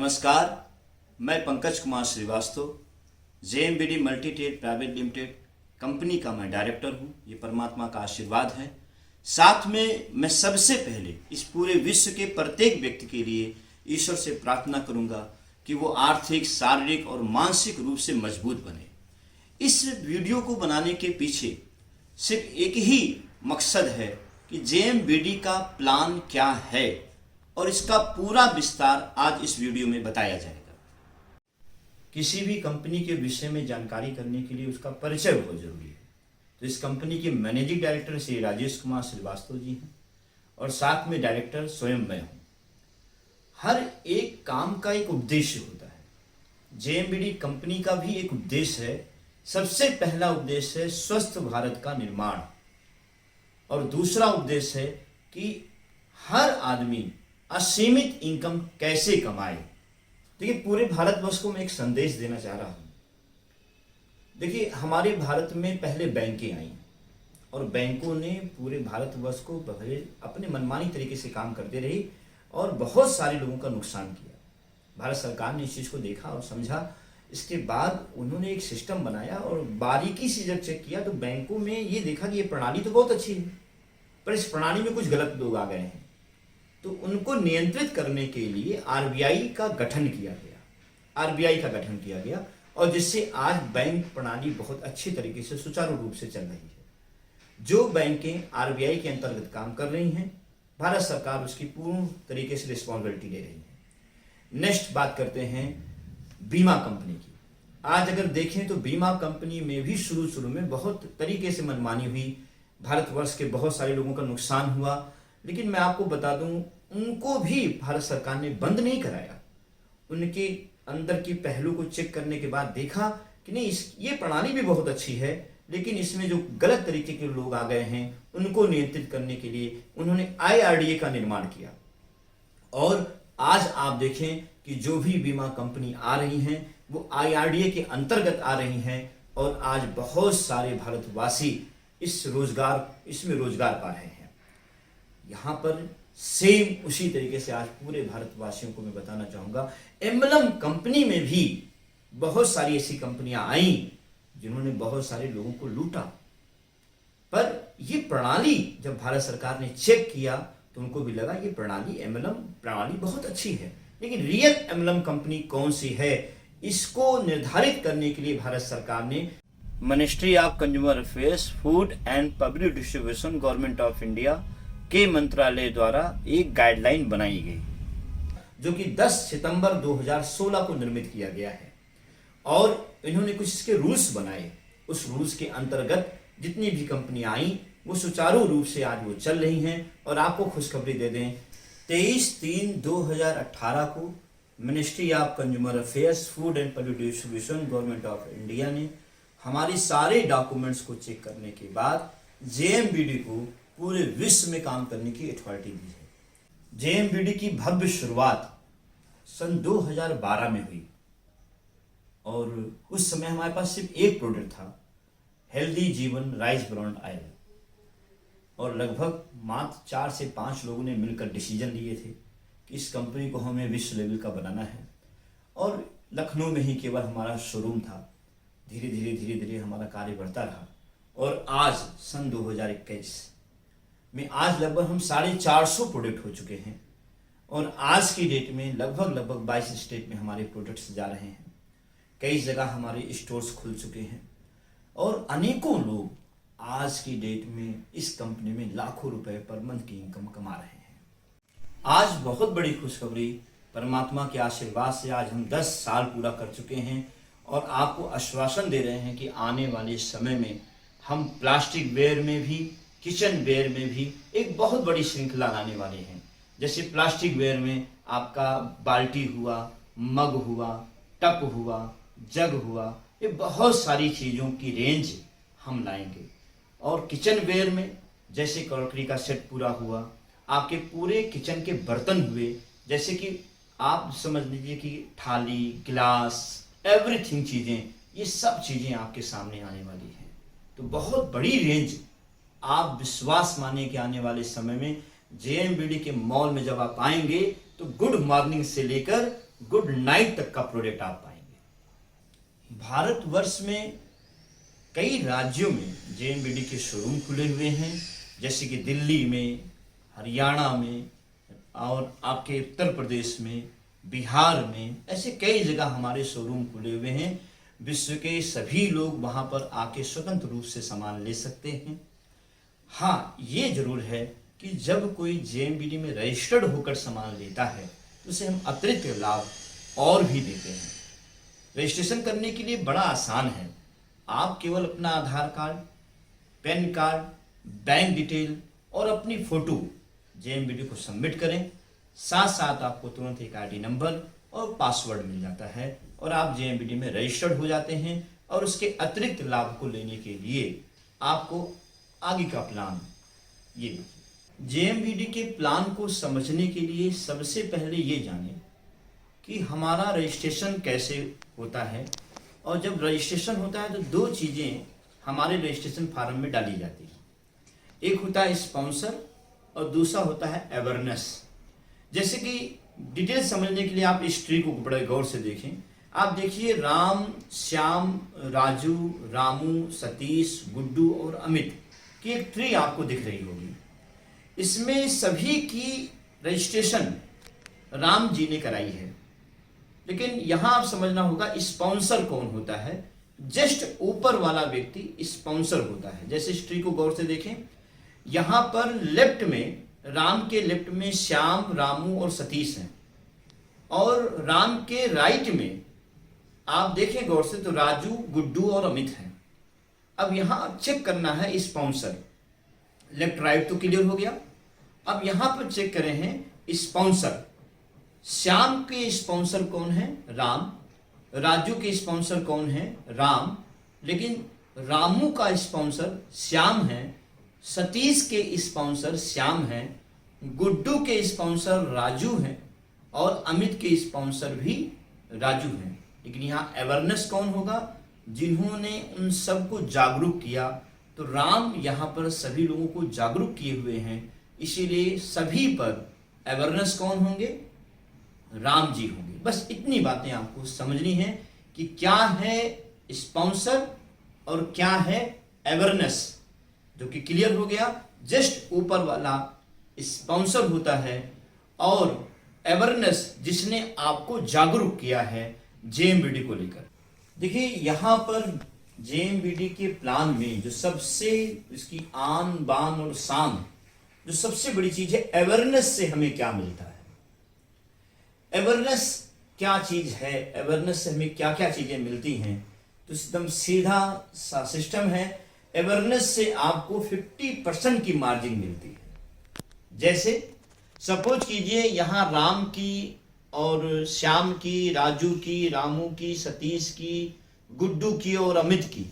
नमस्कार, मैं Pankaj Kumar Shrivastava JMBD multitrade private limited company का मैं डायरेक्टर हूँ। ये परमात्मा का आशीर्वाद है। साथ में मैं सबसे पहले इस पूरे विश्व के प्रत्येक व्यक्ति के लिए ईश्वर से प्रार्थना करूँगा कि वो आर्थिक, शारीरिक और मानसिक रूप से मजबूत बने। इस वीडियो को बनाने के पीछे सिर्फ एक ही मकसद है कि JMBD का प्लान क्या है और इसका पूरा विस्तार आज इस वीडियो में बताया जाएगा। किसी भी कंपनी के विषय में जानकारी करने के लिए उसका परिचय बहुत जरूरी है। तो इस कंपनी के मैनेजिंग डायरेक्टर श्री राजेश कुमार श्रीवास्तव जी हैं और साथ में डायरेक्टर स्वयं मैं हूँ। हर एक काम का एक उद्देश्य होता है। JMBD कंपनी का भी एक उद्देश्य है। सबसे पहला उद्देश्य है स्वस्थ भारत का निर्माण और दूसरा उद्देश्य है कि हर आदमी असीमित इनकम कैसे कमाए। देखिए, पूरे भारतवर्ष को मैं एक संदेश देना चाह रहा हूँ। देखिए, हमारे भारत में पहले बैंकें आई और बैंकों ने पूरे भारतवर्ष को अपने मनमानी तरीके से काम करते रही और बहुत सारे लोगों का नुकसान किया। भारत सरकार ने इस चीज़ को देखा और समझा। इसके बाद उन्होंने एक सिस्टम बनाया और बारीकी से जब चेक किया तो बैंकों में ये देखा कि ये प्रणाली तो बहुत अच्छी है, पर इस प्रणाली में कुछ गलत लोग आ गए हैं। तो उनको नियंत्रित करने के लिए RBI का गठन किया गया और जिससे आज बैंक प्रणाली बहुत अच्छी तरीके से सुचारू रूप से चल रही है। जो बैंकें RBI के अंतर्गत काम कर रही हैं, भारत सरकार उसकी पूर्ण तरीके से रिस्पॉन्सिबिलिटी ले रही है। नेक्स्ट बात करते हैं बीमा कंपनी की। आज अगर देखें तो बीमा कंपनी में भी शुरू में बहुत तरीके से मनमानी हुई। भारतवर्ष के बहुत सारे लोगों का नुकसान हुआ, लेकिन मैं आपको बता दूं, उनको भी भारत सरकार ने बंद नहीं कराया। उनके अंदर की पहलू को चेक करने के बाद देखा कि नहीं, ये प्रणाली भी बहुत अच्छी है, लेकिन इसमें जो गलत तरीके के लोग आ गए हैं उनको नियंत्रित करने के लिए उन्होंने IRDA का निर्माण किया। और आज आप देखें कि जो भी बीमा कंपनी आ रही हैं वो IRDA के अंतर्गत आ रही हैं और आज बहुत सारे भारतवासी इसमें रोजगार पा रहे हैं। यहाँ पर सेम उसी तरीके से आज पूरे भारतवासियों को मैं बताना चाहूँगा, एम्बलम कंपनी में भी बहुत सारी ऐसी कंपनियां आई जिन्होंने बहुत सारे लोगों को लूटा। पर ये प्रणाली जब भारत सरकार ने चेक किया तो उनको भी लगा ये प्रणाली, एम्बलम प्रणाली बहुत अच्छी है। लेकिन रियल एम्बलम कंपनी कौन सी है, इसको निर्धारित करने के लिए भारत सरकार ने ministry of consumer affairs, food and public distribution, government of India के मंत्रालय द्वारा एक गाइडलाइन बनाई गई, जो कि 10 सितंबर 2016 को निर्मित किया गया है। और इन्होंने कुछ इसके रूल्स बनाए। उस रूल्स के अंतर्गत जितनी भी कंपनियां आई वो सुचारू रूप से आज वो चल रही हैं। और आपको खुशखबरी दे दें, 23/3/2018 को ministry of consumer affairs, food and public distribution, government of India ने हमारे सारे डॉक्यूमेंट्स को चेक करने के बाद JMBD को पूरे विश्व में काम करने की अथॉरिटी दी है। JMBD की भव्य शुरुआत सन 2012 में हुई और उस समय हमारे पास सिर्फ एक प्रोडक्ट था, हेल्दी जीवन राइस ब्रांड ऑयल। और लगभग मात्र 4 से 5 लोगों ने मिलकर डिसीजन लिए थे कि इस कंपनी को हमें विश्व लेवल का बनाना है। और लखनऊ में ही केवल हमारा शोरूम था। धीरे धीरे हमारा कार्य बढ़ता रहा और आज सन 2021 में आज लगभग हम 450 प्रोडक्ट हो चुके हैं। और आज की डेट में लगभग 22 स्टेट में हमारे प्रोडक्ट्स जा रहे हैं। कई जगह हमारे स्टोर्स खुल चुके हैं और अनेकों लोग आज की डेट में इस कंपनी में लाखों रुपए पर मंथ की इनकम कमा रहे हैं। आज बहुत बड़ी खुशखबरी, परमात्मा के आशीर्वाद से आज हम 10 साल पूरा कर चुके हैं और आपको आश्वासन दे रहे हैं कि आने वाले समय में हम प्लास्टिक वेयर में भी, किचन वेयर में भी एक बहुत बड़ी श्रृंखला लाने वाले हैं। जैसे प्लास्टिक वेयर में आपका बाल्टी हुआ, मग हुआ, टप हुआ, जग हुआ, ये बहुत सारी चीज़ों की रेंज हम लाएंगे। और किचन वेयर में जैसे क्रॉकरी का सेट पूरा हुआ, आपके पूरे किचन के बर्तन हुए, जैसे कि आप समझ लीजिए कि थाली, गिलास, एवरीथिंग चीज़ें, ये सब चीज़ें आपके सामने आने वाली हैं। तो बहुत बड़ी रेंज, आप विश्वास मानिए कि आने वाले समय में JMBD के मॉल में जब आप आएंगे तो गुड मॉर्निंग से लेकर गुड नाइट तक का प्रोडक्ट आप पाएंगे। भारतवर्ष में कई राज्यों में जेएमबीडी के शोरूम खुले हुए हैं, जैसे कि दिल्ली में, हरियाणा में और आपके उत्तर प्रदेश में, बिहार में, ऐसे कई जगह हमारे शोरूम खुले हुए हैं। विश्व के सभी लोग वहाँ पर आके स्वतंत्र रूप से सामान ले सकते हैं। हाँ, ये जरूर है कि जब कोई जेएमबीडी में रजिस्टर्ड होकर सामान लेता है तो उसे हम अतिरिक्त लाभ और भी देते हैं। रजिस्ट्रेशन करने के लिए बड़ा आसान है। आप केवल अपना Aadhaar card, PAN card, bank detail और अपनी फ़ोटो जेएमबीडी को सबमिट करें। साथ साथ आपको तुरंत एक आईडी नंबर और पासवर्ड मिल जाता है और आप जेएमबीडी में रजिस्टर्ड हो जाते हैं। और उसके अतिरिक्त लाभ को लेने के लिए आपको आगे का प्लान ये देखिए। जेएमबीडी के प्लान को समझने के लिए सबसे पहले ये जानें कि हमारा रजिस्ट्रेशन कैसे होता है। और जब रजिस्ट्रेशन होता है तो दो चीज़ें हमारे रजिस्ट्रेशन फार्म में डाली जाती हैं। एक होता है स्पॉन्सर और दूसरा होता है अवेयरनेस। जैसे कि डिटेल समझने के लिए आप इस ट्री को बड़े गौर से देखें। आप देखिए, राम, श्याम, राजू, रामू, सतीश, गुड्डू और अमित की एक ट्री आपको दिख रही होगी। इसमें सभी की रजिस्ट्रेशन राम जी ने कराई है। लेकिन यहां आप समझना होगा स्पॉन्सर कौन होता है। जस्ट ऊपर वाला व्यक्ति स्पॉन्सर होता है। जैसे इस ट्री को गौर से देखें, यहां पर लेफ्ट में, राम के लेफ्ट में श्याम, रामू और सतीश हैं और राम के राइट में आप देखें गौर से तो राजू, गुड्डू और अमित हैं। अब यहां चेक करना है स्पॉन्सर। लेफ्ट राइट तो क्लियर हो गया। अब यहां पर चेक करें हैं स्पॉन्सर। श्याम के स्पॉन्सर कौन है? राम। राजू के स्पॉन्सर कौन है? राम। लेकिन रामू का स्पॉन्सर श्याम है, सतीश के स्पॉन्सर श्याम हैं, गुड्डू के स्पॉन्सर राजू हैं और अमित के स्पॉन्सर भी राजू हैं। लेकिन यहाँ अवेयरनेस कौन होगा? जिन्होंने उन सबको जागरूक किया। तो राम यहाँ पर सभी लोगों को जागरूक किए हुए हैं, इसीलिए सभी पर अवेयरनेस कौन होंगे? राम जी होंगे। बस इतनी बातें आपको समझनी है कि क्या है स्पॉन्सर और क्या है अवेयरनेस, जो कि क्लियर हो गया। जस्ट ऊपर वाला स्पॉन्सर होता है और अवेयरनेस जिसने आपको जागरूक किया है जेएमबीडी को लेकर। देखिए, यहाँ पर जेएमबीडी के प्लान में जो सबसे इसकी आन बान और शान, जो सबसे बड़ी चीज है, अवेयरनेस से हमें क्या मिलता है। अवेयरनेस क्या चीज है, अवेयरनेस से हमें क्या क्या चीजें मिलती हैं, तो एकदम सीधा सा सिस्टम है। अवेयरनेस से आपको 50% की मार्जिन मिलती है। जैसे सपोज कीजिए यहाँ राम की और श्याम की, राजू की, रामू की, सतीश की, गुड्डू की और अमित की,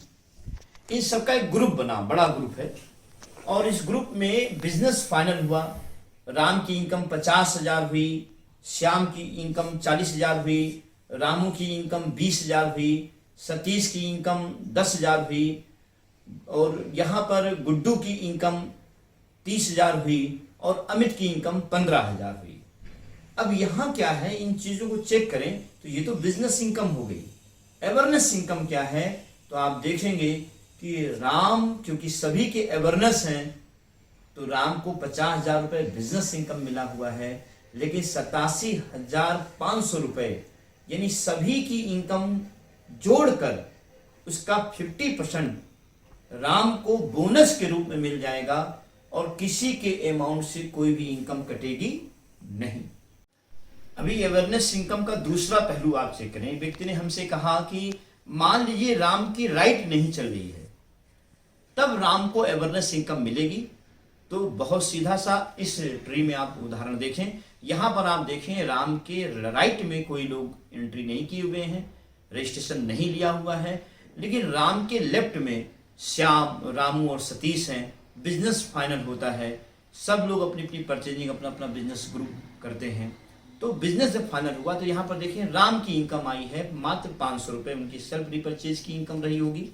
इन सबका एक ग्रुप बना, बड़ा ग्रुप है। और इस ग्रुप में बिजनेस फाइनल हुआ। राम की इनकम 50,000 हुई, श्याम की इनकम 40,000 हुई, रामू की इनकम 20,000 हुई, सतीश की इनकम 10,000 हुई और यहाँ पर गुड्डू की इनकम 30,000 हुई और अमित की इनकम 15,000 हुई। अब यहाँ क्या है, इन चीजों को चेक करें तो ये तो बिजनेस इनकम हो गई। अवेयरनेस इनकम क्या है, तो आप देखेंगे कि राम, क्योंकि सभी के अवेयरनेस हैं, तो राम को 50,000 रुपए बिजनेस इनकम मिला हुआ है। लेकिन 87,500 रुपए यानी सभी की इनकम जोड़कर उसका 50% राम को बोनस के रूप में मिल जाएगा और किसी के अमाउंट से कोई भी इनकम कटेगी नहीं। अभी अवेयरनेस इनकम का दूसरा पहलू आप चेक करें। व्यक्ति ने हमसे कहा कि मान लीजिए राम की राइट नहीं चल रही है, तब राम को अवेयरनेस इनकम मिलेगी। तो बहुत सीधा सा इस ट्री में आप उदाहरण देखें। यहां पर आप देखें राम के राइट में कोई लोग एंट्री नहीं किए हुए हैं, रजिस्ट्रेशन नहीं लिया हुआ है। लेकिन राम के लेफ्ट में श्याम, रामू और सतीश हैं। बिजनेस फाइनल होता है, सब लोग अपनी अपनी परचेजिंग, अपना अपना बिजनेस ग्रुप करते हैं। तो बिजनेस जब फाइनल हुआ तो यहाँ पर देखिए राम की इनकम आई है मात्र 500 रुपए, उनकी सेल्फ रिपर्चेज की इनकम रही होगी।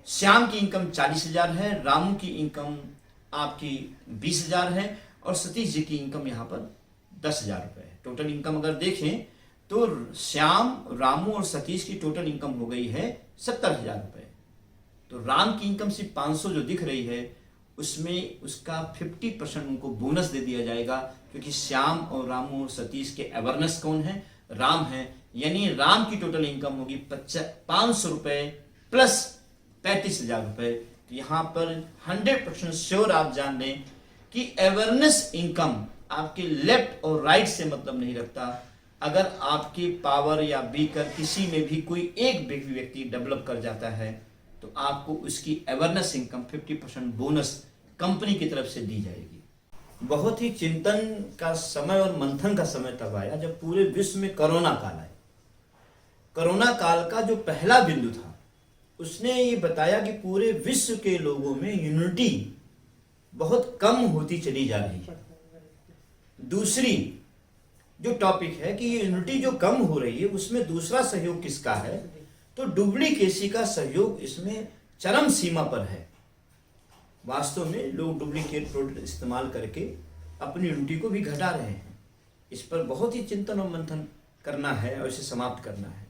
श्याम की इनकम 40,000 है, रामू की इनकम आपकी 20,000 है और सतीश जी की इनकम यहाँ पर 10,000 रुपए है। टोटल इनकम अगर देखें तो श्याम, रामू और सतीश की टोटल इनकम हो गई है 70,000 रुपये। तो राम की इनकम सिर्फ 500 जो दिख रही है, उसमें उसका 50% उनको बोनस दे दिया जाएगा, क्योंकि श्याम और रामू और सतीश के अवेयरनेस कौन है? राम है। यानी राम की टोटल इनकम होगी 500 रुपये प्लस 35,000 रुपये। तो यहाँ पर 100% श्योर आप जान लें कि अवेयरनेस इनकम आपके लेफ्ट और राइट से मतलब नहीं रखता। अगर आपके पावर या बीकर किसी में भी कोई एक व्यक्ति डेवलप कर जाता है, तो आपको उसकी अवेयरनेस इनकम 50% बोनस कंपनी की तरफ से दी जाएगी। बहुत ही चिंतन का समय और मंथन का समय तब आया जब पूरे विश्व में कोरोना काल आया। कोरोना काल का जो पहला बिंदु था, उसने ये बताया कि पूरे विश्व के लोगों में यूनिटी बहुत कम होती चली जा रही है। दूसरी जो टॉपिक है कि ये यूनिटी जो कम हो रही है, उसमें दूसरा सहयोग किसका है? तो डुप्लीकेसी का सहयोग इसमें चरम सीमा पर है। वास्तव में लोग डुप्लीकेट प्रोडक्ट इस्तेमाल करके अपनी यूनिटी को भी घटा रहे हैं। इस पर बहुत ही चिंतन और मंथन करना है और इसे समाप्त करना है।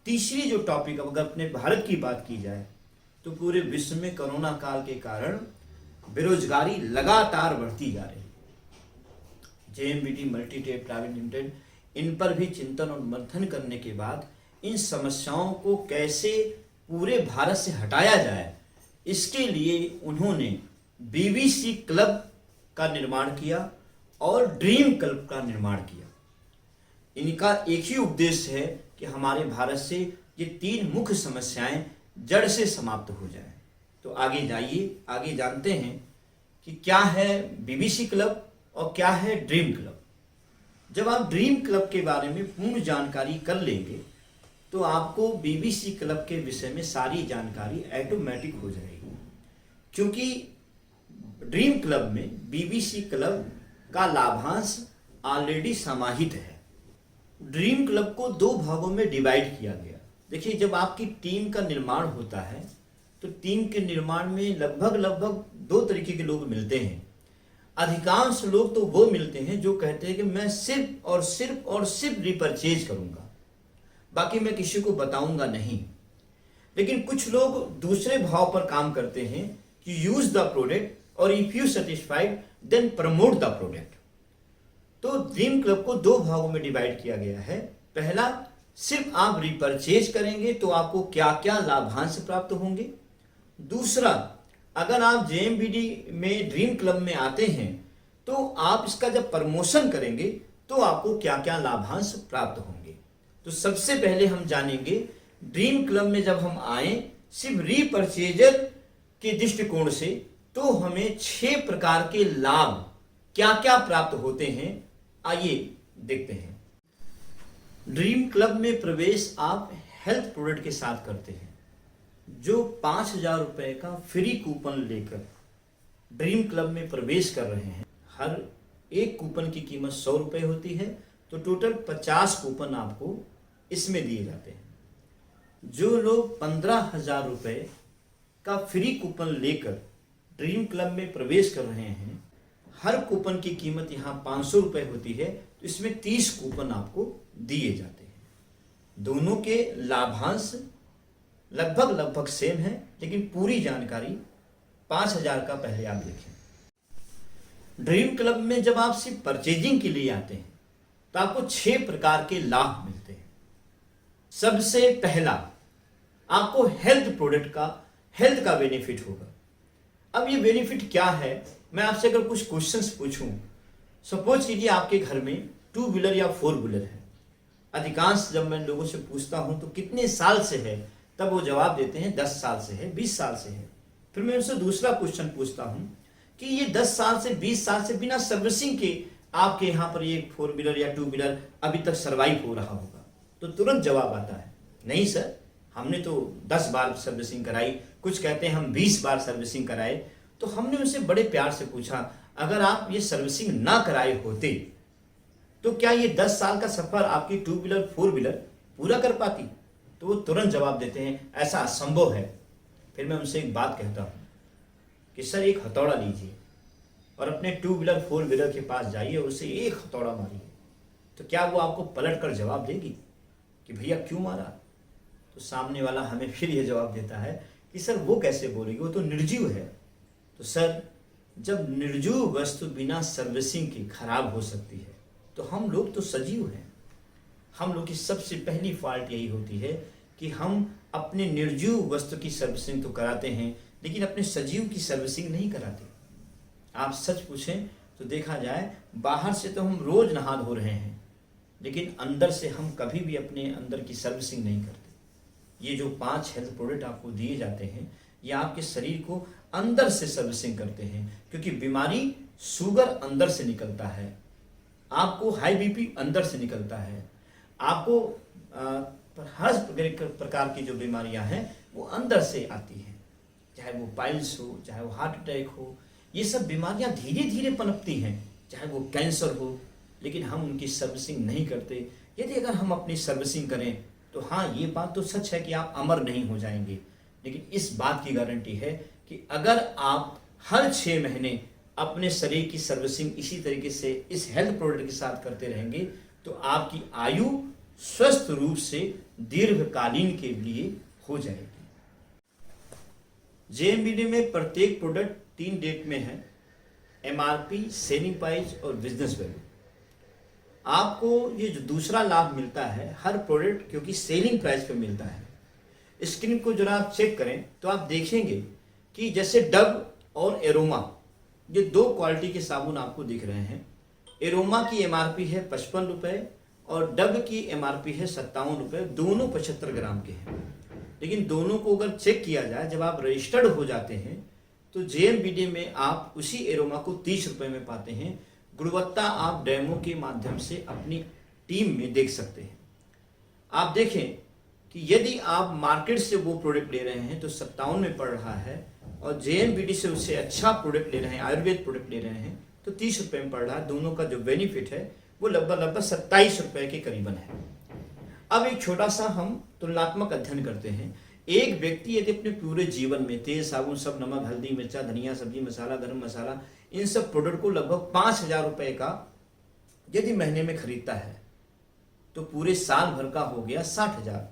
तीसरी जो टॉपिक, अगर अपने भारत की बात की जाए, तो पूरे विश्व में कोरोना काल के कारण बेरोजगारी लगातार बढ़ती जा रही है। जेएमबीडी मल्टीटेक प्राइवेट लिमिटेड इन पर भी चिंतन और मंथन करने के बाद इन समस्याओं को कैसे पूरे भारत से हटाया जाए, इसके लिए उन्होंने बीबीसी क्लब का निर्माण किया और ड्रीम क्लब का निर्माण किया। इनका एक ही उद्देश्य है कि हमारे भारत से ये 3 मुख्य समस्याएं जड़ से समाप्त हो जाएं। तो आगे जाइए, आगे जानते हैं कि क्या है बीबीसी क्लब और क्या है ड्रीम क्लब। जब आप ड्रीम क्लब के बारे में पूर्ण जानकारी कर लेंगे, तो आपको बीबीसी क्लब के विषय में सारी जानकारी ऑटोमेटिक हो जाएगी। क्योंकि ड्रीम क्लब में बीबीसी क्लब का लाभांश ऑलरेडी समाहित है। ड्रीम क्लब को 2 भागों में डिवाइड किया गया। देखिए, जब आपकी टीम का निर्माण होता है, तो टीम के निर्माण में लगभग 2 तरीके के लोग मिलते हैं। अधिकांश लोग तो वो मिलते हैं जो कहते हैं कि मैं सिर्फ और सिर्फ रिपरचेज करूंगा, बाकी मैं किसी को बताऊंगा नहीं। लेकिन कुछ लोग दूसरे भाव पर काम करते हैं कि यूज द प्रोडक्ट और if you satisfied then promote the product. तो ड्रीम क्लब को 2 भागों में डिवाइड किया गया है। पहला, सिर्फ आप रिपरचेज करेंगे तो आपको क्या क्या लाभांश प्राप्त होंगे। दूसरा, अगर आप जेएमबीडी में ड्रीम क्लब में आते हैं, तो आप इसका जब प्रमोशन करेंगे तो आपको क्या क्या लाभांश प्राप्त होंगे। तो सबसे पहले हम जानेंगे ड्रीम क्लब में जब हम आए सिर्फ रीपरचेजर के दृष्टिकोण से, तो हमें 6 प्रकार के लाभ क्या क्या प्राप्त होते हैं, आइए देखते हैं। ड्रीम क्लब में प्रवेश आप हेल्थ प्रोडक्ट के साथ करते हैं, जो 5,000 रुपए का फ्री कूपन लेकर ड्रीम क्लब में प्रवेश कर रहे हैं। हर एक कूपन की कीमत 100 रुपये होती है, तो टोटल 50 कूपन आपको इसमें दिए जाते हैं। जो लोग 15,000 रुपये का फ्री कूपन लेकर ड्रीम क्लब में प्रवेश कर रहे हैं, हर कूपन की कीमत यहाँ 500 रुपये होती है, तो इसमें 30 कूपन आपको दिए जाते हैं। दोनों के लाभांश लगभग सेम है, लेकिन पूरी जानकारी 5,000 का पहले आप देखें। ड्रीम क्लब में जब आप सिर्फ परचेजिंग के लिए आते हैं, तो आपको 6 प्रकार के लाभ मिलते हैं। सबसे पहला, आपको हेल्थ का बेनिफिट होगा। अब ये बेनिफिट क्या है, मैं आपसे अगर कुछ क्वेश्चंस पूछूं, सपोज कीजिए आपके घर में 2 व्हीलर या 4 व्हीलर है। अधिकांश जब मैं लोगों से पूछता हूं तो कितने साल से है, तब वो जवाब देते हैं 10 साल से है, 20 साल से है। फिर मैं उनसे दूसरा क्वेश्चन पूछता हूं कि ये 10 साल से 20 साल से बिना सर्विसिंग के आपके यहाँ पर ये 4 व्हीलर या 2 व्हीलर अभी तक सर्वाइव हो रहा होगा, तो तुरंत जवाब आता है नहीं सर, हमने तो 10 बार सर्विसिंग कराई। कुछ कहते हैं हम 20 बार सर्विसिंग कराए। तो हमने उनसे बड़े प्यार से पूछा, अगर आप ये सर्विसिंग ना कराए होते तो क्या ये 10 साल का सफर आपकी 2 व्हीलर 4 व्हीलर पूरा कर पाती? तो वो तुरंत जवाब देते हैं ऐसा असंभव है। फिर मैं उनसे एक बात कहता हूँ कि सर एक हथौड़ा लीजिए और अपने 2 व्हीलर 4 व्हीलर के पास जाइए और उसे एक हथौड़ा मारिए, तो क्या वो आपको पलट कर जवाब देगी कि भैया क्यों मारा? तो सामने वाला हमें फिर ये जवाब देता है कि सर वो कैसे बोलेगी, वो तो निर्जीव है। तो सर, जब निर्जीव वस्तु बिना सर्विसिंग के खराब हो सकती है तो हम लोग तो सजीव हैं। हम लोग की सबसे पहली फॉल्ट यही होती है कि हम अपने निर्जीव वस्तु की सर्विसिंग तो कराते हैं लेकिन अपने सजीव की सर्विसिंग नहीं कराते। आप सच पूछें तो देखा जाए, बाहर से तो हम रोज नहा धो रहे हैं लेकिन अंदर से हम कभी भी अपने अंदर की सर्विसिंग नहीं करते। ये जो 5 हेल्थ प्रोडक्ट आपको दिए जाते हैं ये आपके शरीर को अंदर से सर्विसिंग करते हैं, क्योंकि बीमारी, शुगर अंदर से निकलता है, आपको हाई बीपी अंदर से निकलता है, आपको हर प्रकार की जो बीमारियां हैं वो अंदर से आती हैं, चाहे वो पाइल्स हो, चाहे वो हार्ट अटैक हो। ये सब बीमारियां धीरे धीरे पनपती हैं, चाहे वो कैंसर हो, लेकिन हम उनकी सर्विसिंग नहीं करते। यदि अगर हम अपनी सर्विसिंग करें तो हाँ, ये बात तो सच है कि आप अमर नहीं हो जाएंगे, लेकिन इस बात की गारंटी है कि अगर आप हर 6 महीने अपने शरीर की सर्विसिंग इसी तरीके से इस हेल्थ प्रोडक्ट के साथ करते रहेंगे तो आपकी आयु स्वस्थ रूप से दीर्घकालीन के लिए हो जाएगी। जेएमबीडी में प्रत्येक प्रोडक्ट 3 डेट में है, एमआरपी, सेलिंग प्राइस और बिजनेस वैल्यू। आपको ये जो दूसरा लाभ मिलता है हर प्रोडक्ट क्योंकि सेलिंग प्राइस पे मिलता है। स्क्रीन को जरा आप चेक करें तो आप देखेंगे कि जैसे डव और एरोमा, ये 2 क्वालिटी के साबुन आपको दिख रहे हैं। एरोमा की एमआरपी है 55 रुपये और डव की एमआरपी है 57 रुपये। दोनों 75 ग्राम के हैं, लेकिन दोनों को अगर चेक किया जाए, जब आप रजिस्टर्ड हो जाते हैं तो जेएमबीडी में आप उसी एरोमा को 30 रुपये में पाते हैं। गुणवत्ता आप डेमो के माध्यम से अपनी टीम में देख सकते हैं। आप देखें कि यदि आप मार्केट से वो प्रोडक्ट ले रहे हैं तो 57 में पड़ रहा है और जेएमबीडी से उससे अच्छा प्रोडक्ट ले रहे हैं, आयुर्वेद प्रोडक्ट ले रहे हैं तो 30 रुपये में पड़ रहा है। दोनों का जो बेनिफिट है वो लगभग 27 रुपये के करीबन है। अब एक छोटा सा हम तुलनात्मक अध्ययन करते हैं। एक व्यक्ति यदि अपने पूरे जीवन में तेल, साबुन, सब, नमक, हल्दी, मिर्चा, धनिया, सब्जी मसाला, गरम मसाला, इन सब प्रोडक्ट को लगभग 5,000 रुपये का यदि महीने में खरीदता है तो पूरे साल भर का हो गया 60,000।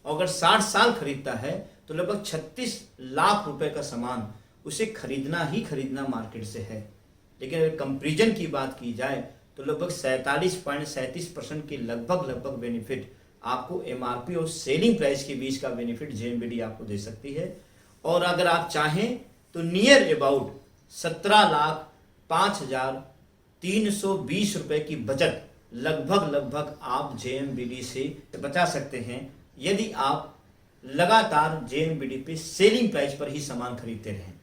और अगर 60 साल खरीदता है तो लगभग 36 लाख रुपए का सामान उसे खरीदना ही खरीदना मार्केट से है। लेकिन अगर कंपैरिजन की बात की जाए तो लगभग 47.37% के लगभग बेनिफिट आपको एमआरपी और सेलिंग प्राइस के बीच का बेनिफिट जेएमबीडी आपको दे सकती है। और अगर आप चाहें तो नियर अबाउट 17,05,320 रुपए की बचत लगभग आप जेएमबीडी से बचा सकते हैं यदि आप लगातार जेएमबीडी पे सेलिंग प्राइस पर ही सामान खरीदते रहें।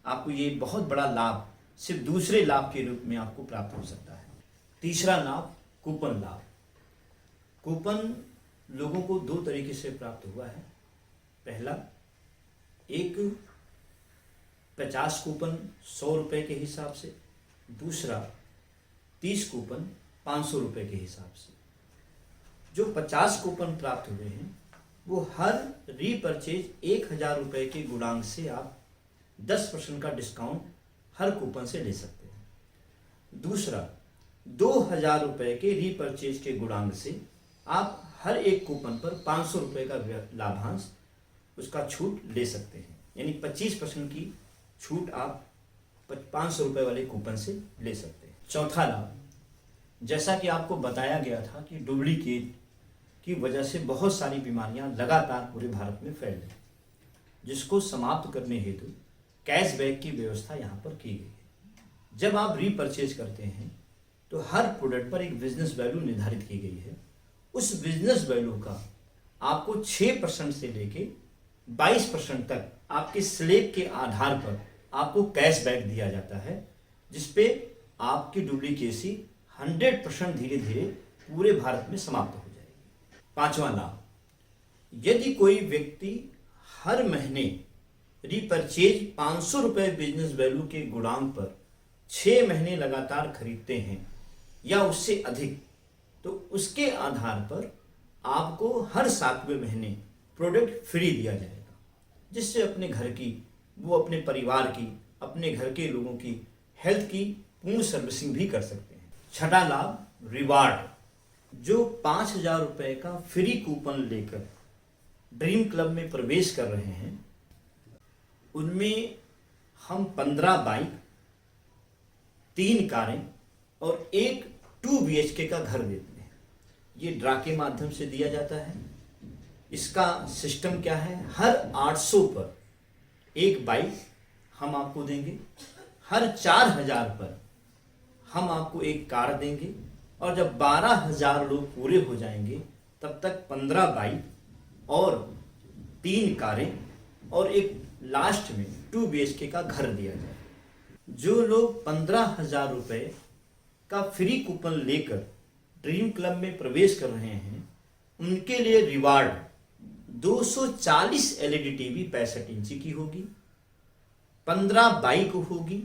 आपको ये बहुत बड़ा लाभ सिर्फ दूसरे लाभ के रूप में आपको प्राप्त हो सकता है। तीसरा लाभ, कूपन लाभ। कूपन लोगों को 2 तरीके से प्राप्त हुआ है। पहला, एक 50 कूपन 100 रुपये के हिसाब से, दूसरा 30 कूपन 500 रुपये के हिसाब से। जो 50 कूपन प्राप्त हुए हैं वो हर रीपरचेज 1,000 रुपये के गुणांक से आप 10% का डिस्काउंट हर कूपन से ले सकते हैं। दूसरा, 2,000 रुपये के रीपरचेज के गुणांक से आप हर एक कूपन पर 500 रुपये का लाभांश, उसका छूट ले सकते हैं। यानी 25% की छूट आप 500 रुपये वाले कूपन से ले सकते हैं। चौथा लाभ, जैसा कि आपको बताया गया था कि डुप्लीकेट की वजह से बहुत सारी बीमारियां लगातार पूरे भारत में फैल रही, जिसको समाप्त करने हेतु कैशबैक की व्यवस्था यहाँ पर की गई है। जब आप रीपरचेज करते हैं तो हर प्रोडक्ट पर एक बिजनेस वैल्यू निर्धारित की गई है। उस बिजनेस वैल्यू का आपको 6% से लेके 22% तक आपके स्लैब के आधार पर आपको कैशबैक दिया जाता है, जिसपे आपकी डुप्लीकेसी 100% धीरे धीरे पूरे भारत में समाप्त हो जाएगी। पांचवा लाभ, यदि कोई व्यक्ति हर महीने रीपरचेज 500 रुपये बिजनेस वैल्यू के गुणांक पर 6 महीने लगातार खरीदते हैं या उससे अधिक, तो उसके आधार पर आपको हर 7वें महीने प्रोडक्ट फ्री दिया जाएगा, जिससे अपने घर की, वो अपने परिवार की, अपने घर के लोगों की हेल्थ की पूर्ण सर्विसिंग भी कर सकते हैं। छठा लाभ, रिवार्ड। जो 5,000 रुपए का फ्री कूपन लेकर ड्रीम क्लब में प्रवेश कर रहे हैं, उनमें हम 15 बाइक, 3 कारें और एक 2 BHK का घर देते हैं। ये ड्रा के माध्यम से दिया जाता है। इसका सिस्टम क्या है, हर 800 पर एक बाइक हम आपको देंगे, हर 4,000 पर हम आपको एक कार देंगे, और जब 12,000 लोग पूरे हो जाएंगे तब तक 15 बाइक और 3 कारें और एक लास्ट में 2 BHK का घर दिया जाए। जो लोग 15,000 रुपए का फ्री कूपन लेकर ड्रीम क्लब में प्रवेश कर रहे हैं, उनके लिए रिवार्ड 240 LED टीवी 65 इंची की होगी, 15 बाइक होगी,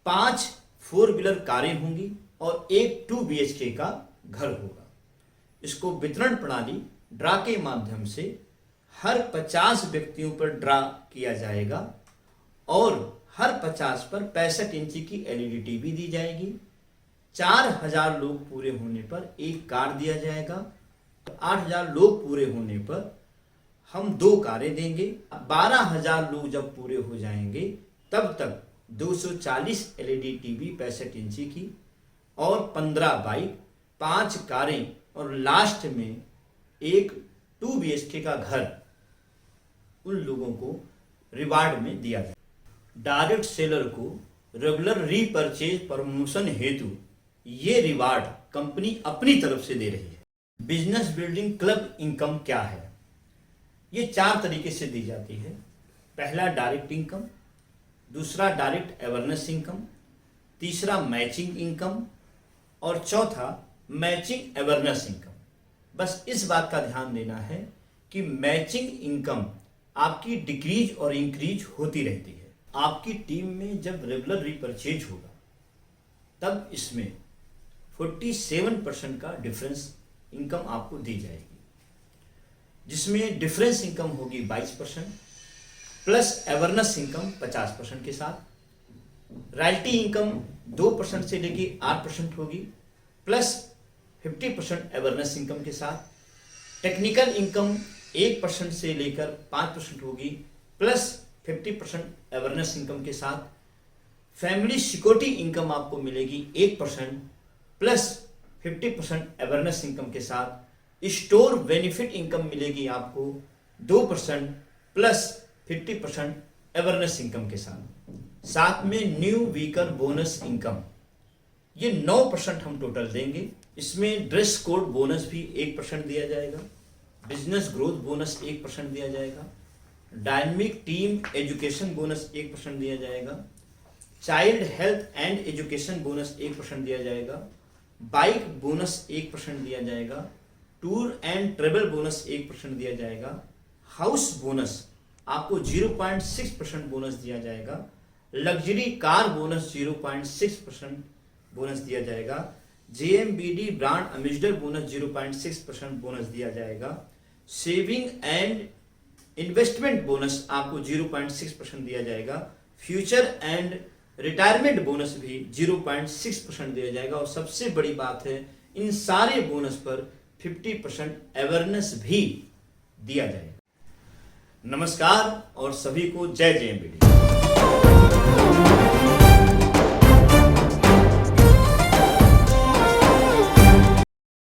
5 4 व्हीलर कारें होंगी और एक 2 BHK का घर होगा। इसको वितरण प्रणाली ड्रा के माध्यम से हर 50 व्यक्तियों पर ड्रा किया जाएगा और हर 50 पर 65 इंची की LED टीवी दी जाएगी। 4,000 लोग पूरे होने पर एक कार दिया जाएगा। 8,000 लोग पूरे होने पर हम 2 कारें देंगे। 12,000 लोग जब पूरे हो जाएंगे तब तक 240 LED टीवी 65 इंची की और 15 बाइक, 5 कारें और लास्ट में एक 2 BHK का घर उन लोगों को रिवार्ड में दिया जाए। डायरेक्ट सेलर को रेगुलर रीपरचेज प्रमोशन हेतु ये रिवार्ड कंपनी अपनी तरफ से दे रही है। बिजनेस बिल्डिंग क्लब इनकम क्या है? ये 4 तरीके से दी जाती है। पहला डायरेक्ट इनकम, दूसरा डायरेक्ट अवेयरनेस इनकम, तीसरा मैचिंग इनकम और चौथा मैचिंग अवेयरनेस इनकम। बस इस बात का ध्यान देना है कि मैचिंग इनकम आपकी डिक्रीज और इंक्रीज होती रहती है। आपकी टीम में जब रेगुलर रीपरचेज होगा तब इसमें 47% का डिफरेंस इनकम आपको दी जाएगी, जिसमें डिफरेंस इनकम होगी 22% प्लस अवेयरनेस इनकम 50% के साथ। रॉयल्टी इनकम 2% से लेके 8% होगी प्लस 50% अवेयरनेस इनकम के साथ। टेक्निकल इनकम 1% से लेकर 5% होगी प्लस 50% अवेयरनेस इनकम के साथ। फैमिली सिक्योरिटी इनकम आपको मिलेगी 1% प्लस 50% अवेयरनेस इनकम के साथ। स्टोर बेनिफिट इनकम मिलेगी आपको 2% प्लस 50% अवेयरनेस इनकम के साथ में न्यू व्हीकल बोनस इनकम ये 9% हम टोटल देंगे। इसमें ड्रेस कोड बोनस भी 1% दिया जाएगा, बिजनेस ग्रोथ बोनस 1% दिया जाएगा, डायनेमिक टीम एजुकेशन बोनस 1% दिया जाएगा, child health and education bonus 1% दिया जाएगा, बाइक बोनस 1% दिया जाएगा, टूर एंड ट्रेवल बोनस 1% दिया जाएगा, हाउस बोनस आपको 0.6% बोनस दिया जाएगा, लग्जरी कार बोनस 0.6% बोनस दिया जाएगा, JMBD brand ambassador bonus 0.6% bonus दिया जाएगा, सेविंग एंड इन्वेस्टमेंट बोनस आपको 0.6% दिया जाएगा, फ्यूचर एंड रिटायरमेंट बोनस भी 0.6% दिया जाएगा और सबसे बड़ी बात है इन सारे बोनस पर 50% अवेयरनेस भी दिया जाएगा। नमस्कार और सभी को जय JMBD।